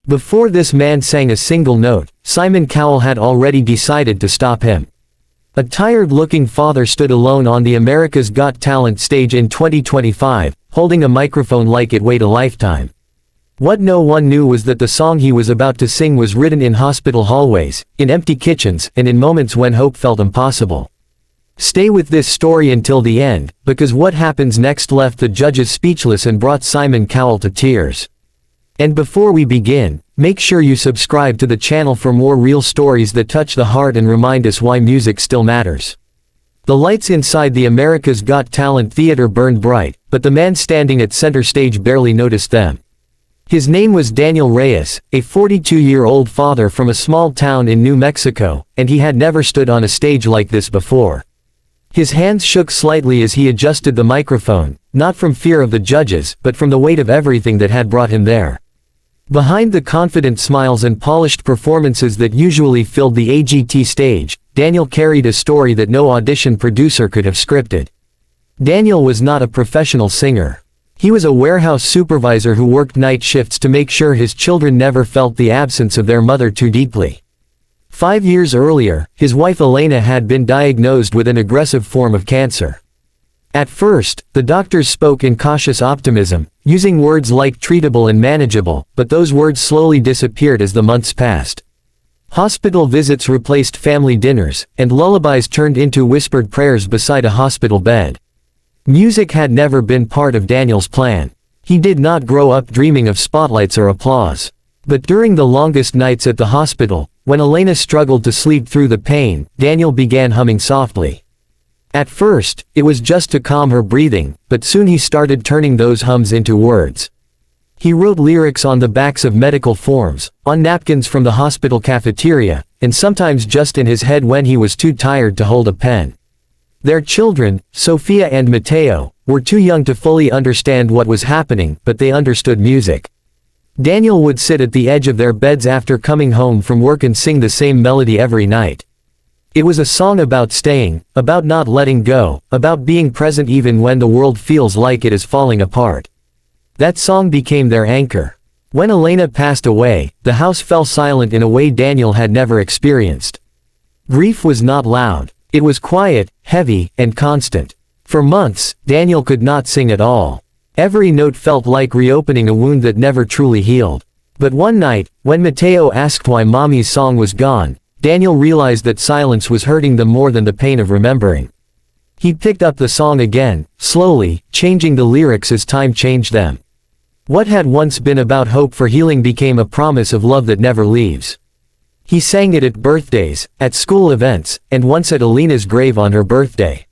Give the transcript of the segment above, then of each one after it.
Before this man sang a single note, Simon Cowell had already decided to stop him. A tired-looking father stood alone on the America's Got Talent stage in 2025, holding a microphone like it weighed a lifetime. What no one knew was that the song he was about to sing was written in hospital hallways, in empty kitchens, and in moments when hope felt impossible. Stay with this story until the end, because what happens next left the judges speechless and brought Simon Cowell to tears. And before we begin, make sure you subscribe to the channel for more real stories that touch the heart and remind us why music still matters. The lights inside the America's Got Talent theater burned bright, but the man standing at center stage barely noticed them. His name was Daniel Reyes, a 42-year-old father from a small town in New Mexico, and he had never stood on a stage like this before. His hands shook slightly as he adjusted the microphone, not from fear of the judges, but from the weight of everything that had brought him there. Behind the confident smiles and polished performances that usually filled the AGT stage, Daniel carried a story that no audition producer could have scripted. Daniel was not a professional singer. He was a warehouse supervisor who worked night shifts to make sure his children never felt the absence of their mother too deeply. 5 years earlier, his wife Elena had been diagnosed with an aggressive form of cancer. At first, the doctors spoke in cautious optimism, using words like treatable and manageable, but those words slowly disappeared as the months passed. Hospital visits replaced family dinners, and lullabies turned into whispered prayers beside a hospital bed. Music had never been part of Daniel's plan. He did not grow up dreaming of spotlights or applause. But during the longest nights at the hospital, when Elena struggled to sleep through the pain, Daniel began humming softly. At first, it was just to calm her breathing, but soon he started turning those hums into words. He wrote lyrics on the backs of medical forms, on napkins from the hospital cafeteria, and sometimes just in his head when he was too tired to hold a pen. Their children, Sophia and Mateo, were too young to fully understand what was happening, but they understood music. Daniel would sit at the edge of their beds after coming home from work and sing the same melody every night. It was a song about staying, about not letting go, about being present even when the world feels like it is falling apart. That song became their anchor. When Elena passed away, the house fell silent in a way Daniel had never experienced. Grief was not loud. It was quiet, heavy, and constant. For months, Daniel could not sing at all. Every note felt like reopening a wound that never truly healed. But one night, when Mateo asked why Mommy's song was gone, Daniel realized that silence was hurting them more than the pain of remembering. He picked up the song again, slowly, changing the lyrics as time changed them. What had once been about hope for healing became a promise of love that never leaves. He sang it at birthdays, at school events, and once at Elena's grave on her birthday.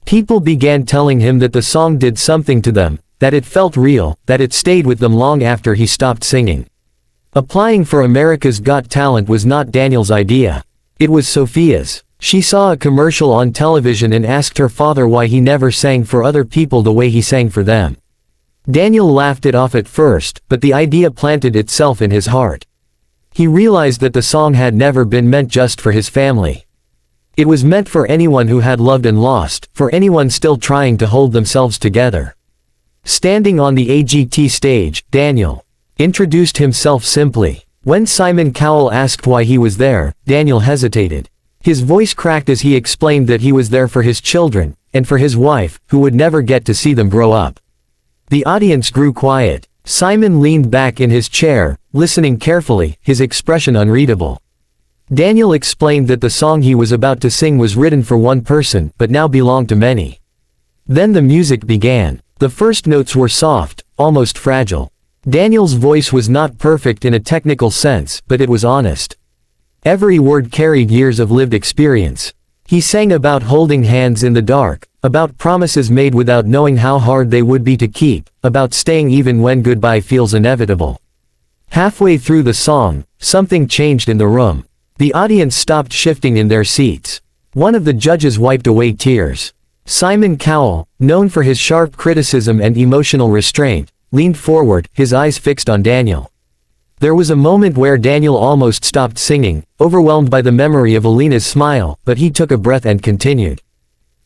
People began telling him that the song did something to them, that it felt real, that it stayed with them long after he stopped singing. Applying for America's Got Talent was not Daniel's idea. It was Sophia's. She saw a commercial on television and asked her father why he never sang for other people the way he sang for them. Daniel laughed it off at first, but the idea planted itself in his heart. He realized that the song had never been meant just for his family. It was meant for anyone who had loved and lost, for anyone still trying to hold themselves together. Standing on the AGT stage, Daniel introduced himself simply. When Simon Cowell asked why he was there, Daniel hesitated. His voice cracked as he explained that he was there for his children, and for his wife, who would never get to see them grow up. The audience grew quiet. Simon leaned back in his chair, listening carefully, his expression unreadable. Daniel explained that the song he was about to sing was written for one person, but now belonged to many. Then the music began. The first notes were soft, almost fragile. Daniel's voice was not perfect in a technical sense, but it was honest. Every word carried years of lived experience. He sang about holding hands in the dark, about promises made without knowing how hard they would be to keep, about staying even when goodbye feels inevitable. Halfway through the song, something changed in the room. The audience stopped shifting in their seats. One of the judges wiped away tears. Simon Cowell, known for his sharp criticism and emotional restraint, leaned forward, his eyes fixed on Daniel. There was a moment where Daniel almost stopped singing, overwhelmed by the memory of Elena's smile, but he took a breath and continued.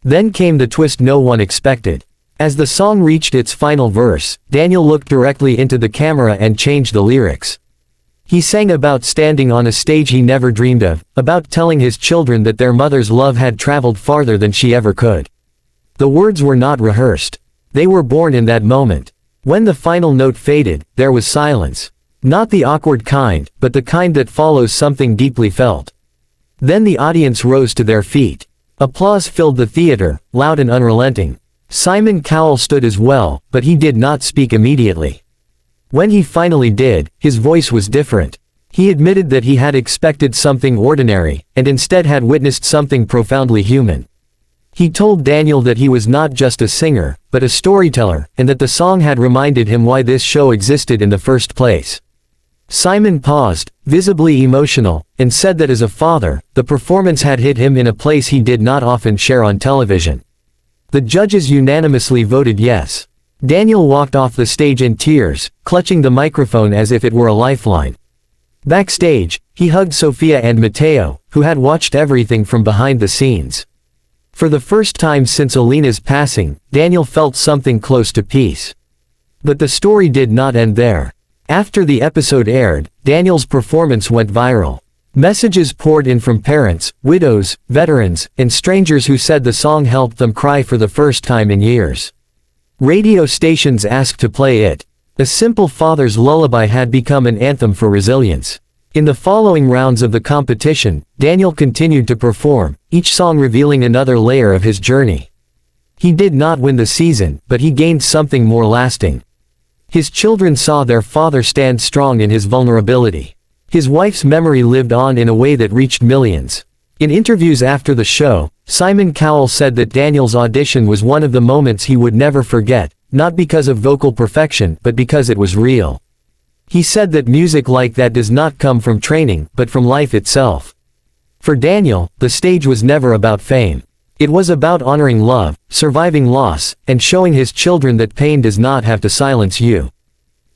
Then came the twist no one expected. As the song reached its final verse, Daniel looked directly into the camera and changed the lyrics. He sang about standing on a stage he never dreamed of, about telling his children that their mother's love had traveled farther than she ever could. The words were not rehearsed. They were born in that moment. When the final note faded, there was silence. Not the awkward kind, but the kind that follows something deeply felt. Then the audience rose to their feet. Applause filled the theater, loud and unrelenting. Simon Cowell stood as well, but he did not speak immediately. When he finally did, his voice was different. He admitted that he had expected something ordinary, and instead had witnessed something profoundly human. He told Daniel that he was not just a singer, but a storyteller, and that the song had reminded him why this show existed in the first place. Simon paused, visibly emotional, and said that as a father, the performance had hit him in a place he did not often share on television. The judges unanimously voted yes. Daniel walked off the stage in tears, clutching the microphone as if it were a lifeline. Backstage, he hugged Sophia and Matteo, who had watched everything from behind the scenes. For the first time since Alina's passing, Daniel felt something close to peace. But the story did not end there. After the episode aired, Daniel's performance went viral. Messages poured in from parents, widows, veterans, and strangers who said the song helped them cry for the first time in years. Radio stations asked to play it. A simple father's lullaby had become an anthem for resilience. In the following rounds of the competition, Daniel continued to perform, each song revealing another layer of his journey. He did not win the season, but he gained something more lasting. His children saw their father stand strong in his vulnerability. His wife's memory lived on in a way that reached millions. In interviews after the show, Simon Cowell said that Daniel's audition was one of the moments he would never forget, not because of vocal perfection, but because it was real. He said that music like that does not come from training, but from life itself. For Daniel, the stage was never about fame. It was about honoring love, surviving loss, and showing his children that pain does not have to silence you.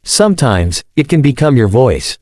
Sometimes, it can become your voice.